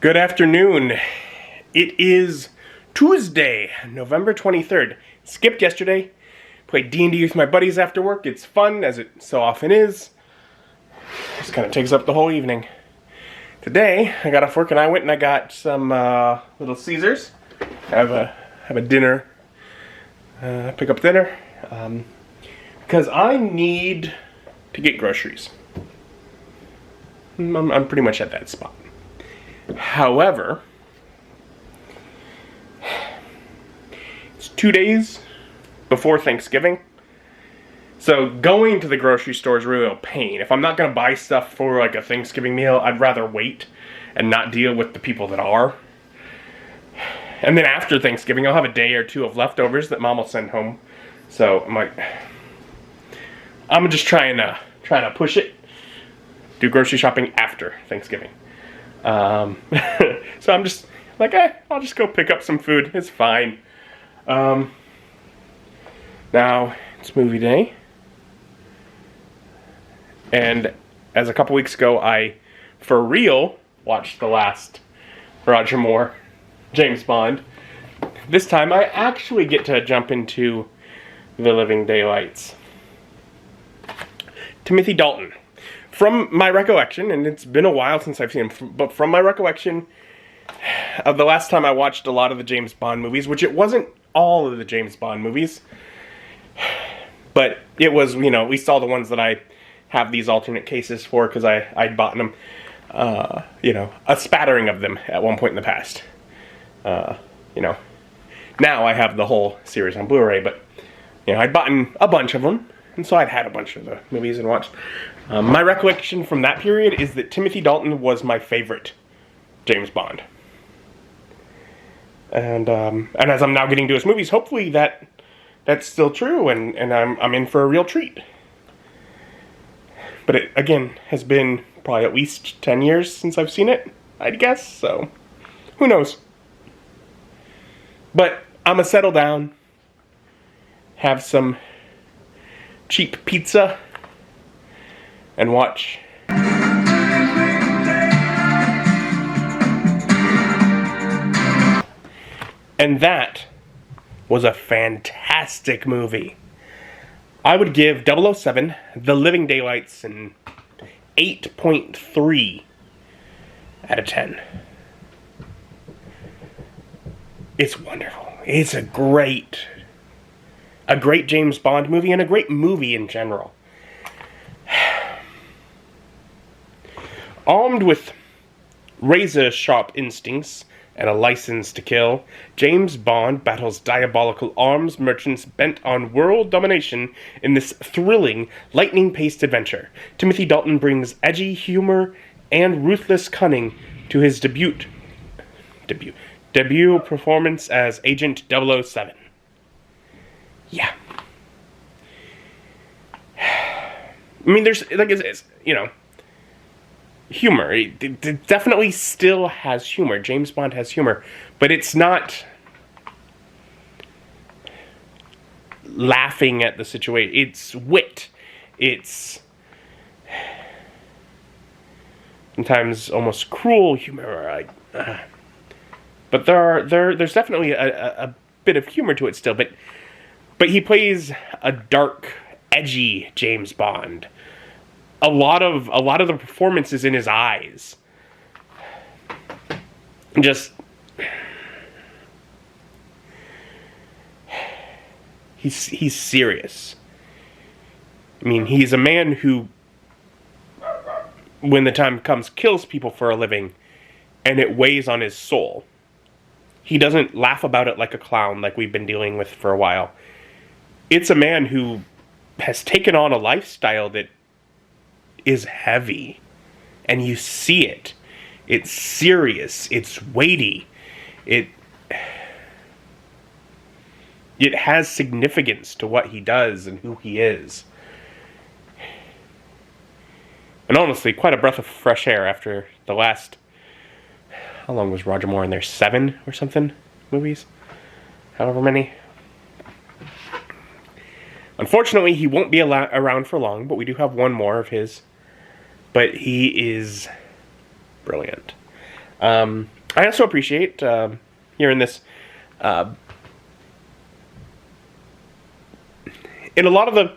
Good afternoon. It is Tuesday, November 23rd. Skipped yesterday. Played D&D with my buddies after work. It's fun, as it so often is. Just kind of takes up the whole evening. Today, I got off work and I went and I got some Little Caesars. Have a dinner. Pick up dinner. Because I need to get groceries. I'm pretty much at that spot. However, it's 2 days before Thanksgiving, so going to the grocery store is really a pain. If I'm not going to buy stuff for like a Thanksgiving meal, I'd rather wait and not deal with the people that are. And then after Thanksgiving, I'll have a day or two of leftovers that Mom will send home. So I'm just trying to push it. Do grocery shopping after Thanksgiving. So I'm just like, I'll just go pick up some food. It's fine. Now, it's movie day. And as a couple weeks ago, I, for real, watched the last Roger Moore James Bond. This time, I actually get to jump into The Living Daylights. Timothy Dalton. From my recollection, and it's been a while since I've seen him, but from my recollection of the last time I watched a lot of the James Bond movies, which it wasn't all of the James Bond movies, but it was, at least all the ones that I have these alternate cases for, because I'd bought them, a spattering of them at one point in the past. Now I have the whole series on Blu-ray, but, I'd bought a bunch of them, and so I'd had a bunch of the movies and watched. My recollection from that period is that Timothy Dalton was my favorite James Bond. And as I'm now getting to his movies, hopefully that's still true, and I'm in for a real treat. But it, again, has been probably at least 10 years since I've seen it, I'd guess, so who knows. But I'm gonna settle down, have some cheap pizza, and watch. And that was a fantastic movie. I would give 007, The Living Daylights, an 8.3 out of 10. It's wonderful. It's a great James Bond movie, and a great movie in general. Armed with razor-sharp instincts and a license to kill, James Bond battles diabolical arms merchants bent on world domination in this thrilling, lightning-paced adventure. Timothy Dalton brings edgy humor and ruthless cunning to his debut performance as Agent 007. Yeah. I mean, there's, humor. It definitely still has humor. James Bond has humor. But it's not laughing at the situation. It's wit. It's sometimes almost cruel humor. But there's definitely a bit of humor to it still. But he plays a dark, edgy James Bond. A lot of the performance is in his eyes. He's serious. I mean, he's a man who, when the time comes, kills people for a living, and it weighs on his soul. He doesn't laugh about it like a clown like we've been dealing with for a while. It's a man who has taken on a lifestyle that is heavy, and you see it. It's serious. It's weighty. It has significance to what he does and who he is. And honestly, quite a breath of fresh air after the last, how long was Roger Moore in there? 7 or something movies? However many. Unfortunately, he won't be around for long, but we do have one more of his. But he is brilliant. I also appreciate hearing this. In a lot of the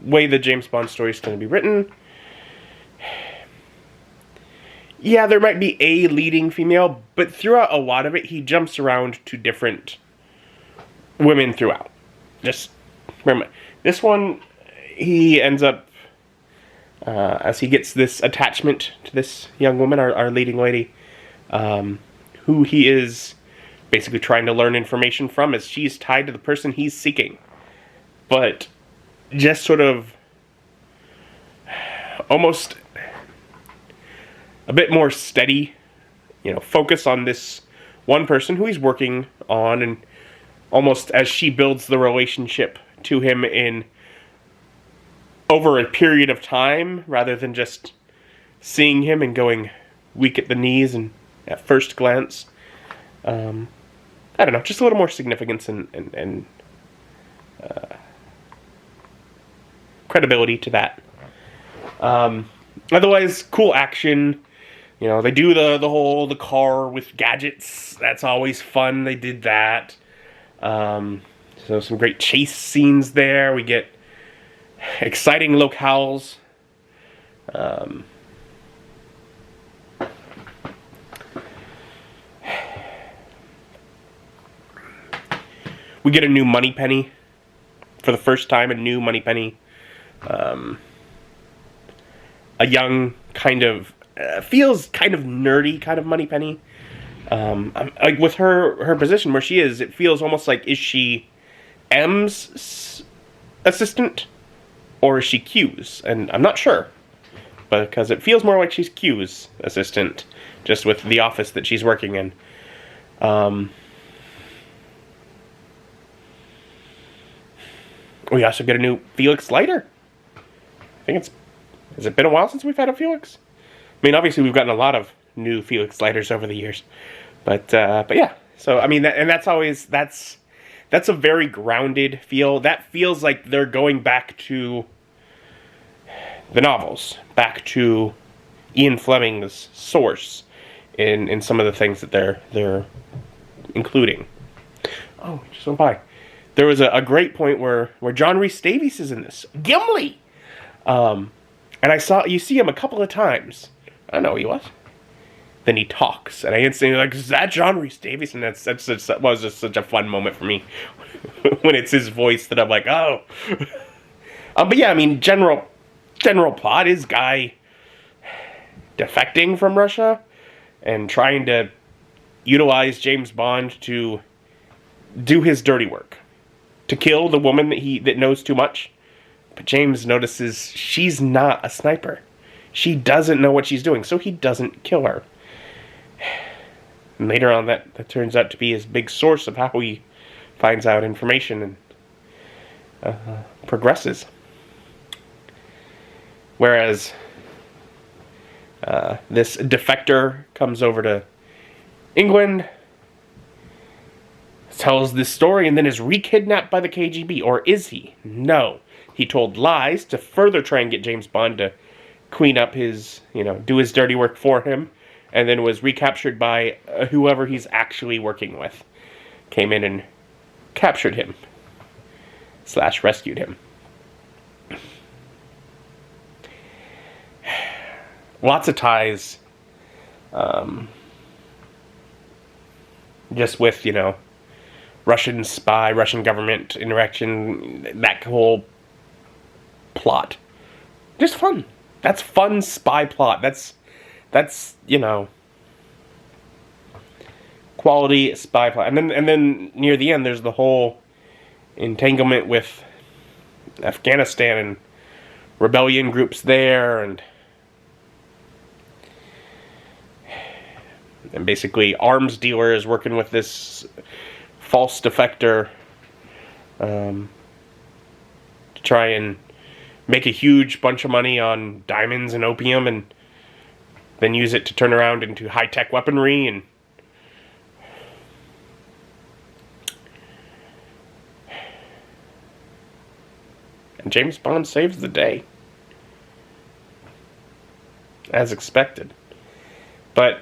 way the James Bond stories tend to be written, yeah, there might be a leading female, but throughout a lot of it, he jumps around to different women throughout. Just remember, this one, he ends up, as he gets this attachment to this young woman, our leading lady, who he is basically trying to learn information from, as she's tied to the person he's seeking. But just sort of almost a bit more steady, focus on this one person who he's working on, and almost as she builds the relationship to him in over a period of time, rather than just seeing him and going weak at the knees and at first glance. I don't know, just a little more significance and credibility to that. Otherwise, cool action. They do the car with gadgets. That's always fun. They did that. So some great chase scenes there. We get exciting locales. We get a new Moneypenny. For the first time, a new Moneypenny. A young, kind of, feels kind of nerdy kind of Moneypenny. Like with her position where she is, it feels almost like, is she M's assistant or is she Q's? And I'm not sure, because it feels more like she's Q's assistant, just with the office that she's working in. We also get a new Felix Leiter. I think has it been a while since we've had a Felix? I mean, obviously we've gotten a lot of new Felix Leiters over the years, but yeah. So I mean, that's a very grounded feel. That feels like they're going back to the novels, back to Ian Fleming's source in some of the things that they're including. Oh, just went by. There was a great point where John Rhys Davies is in this. Gimli! And you see him a couple of times. I don't know who he was. Then he talks, and I instantly like, is that John Rhys Davies? And that was just such a fun moment for me when it's his voice that I'm like, oh. But yeah, I mean, general plot is Guy defecting from Russia and trying to utilize James Bond to do his dirty work, to kill the woman that knows too much. But James notices she's not a sniper. She doesn't know what she's doing, so he doesn't kill her. And later on, that turns out to be his big source of how he finds out information and progresses. Whereas this defector comes over to England, tells this story, and then is re-kidnapped by the KGB. Or is he? No. He told lies to further try and get James Bond to clean up his, do his dirty work for him, and then was recaptured by whoever he's actually working with. Came in and captured him. / rescued him. Lots of ties. Just with, Russian spy, Russian government interaction, that whole plot. Just fun. That's fun spy plot. That's quality spy plot. And then near the end there's the whole entanglement with Afghanistan and rebellion groups there, and basically arms dealers working with this false defector to try and make a huge bunch of money on diamonds and opium, and then use it to turn around into high-tech weaponry. And James Bond saves the day, as expected. But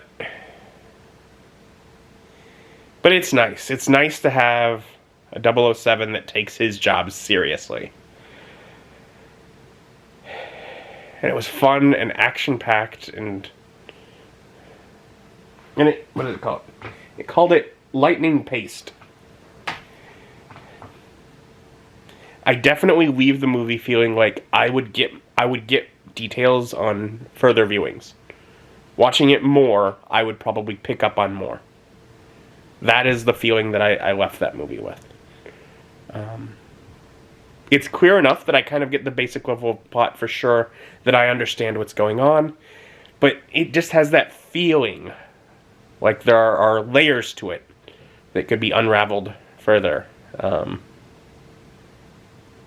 But it's nice. It's nice to have a 007 that takes his job seriously. And it was fun and action-packed and it, what did it call it? It called it lightning-paced. I definitely leave the movie feeling like I would get details on further viewings. Watching it more, I would probably pick up on more. That is the feeling that I left that movie with. It's clear enough that I kind of get the basic level of plot for sure, that I understand what's going on, but it just has that feeling like there are layers to it that could be unraveled further. I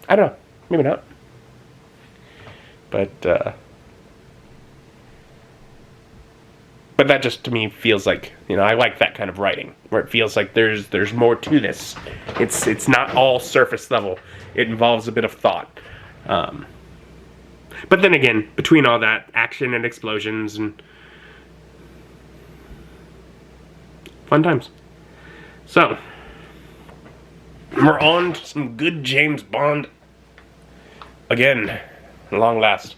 don't know, maybe not. But that just to me feels like, I like that kind of writing where it feels like there's more to this. It's not all surface level. It involves a bit of thought. But then again, between all that action and explosions and fun times. So we're on to some good James Bond again, at long last.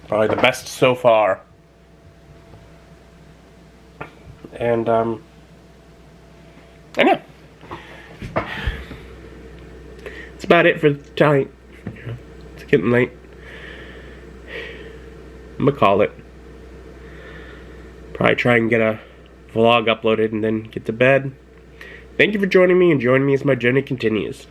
Probably the best so far. And yeah. That's about it for tonight. It's getting late. I'm gonna call it. Probably try and get a vlog uploaded and then get to bed. Thank you for joining me, and join me as my journey continues.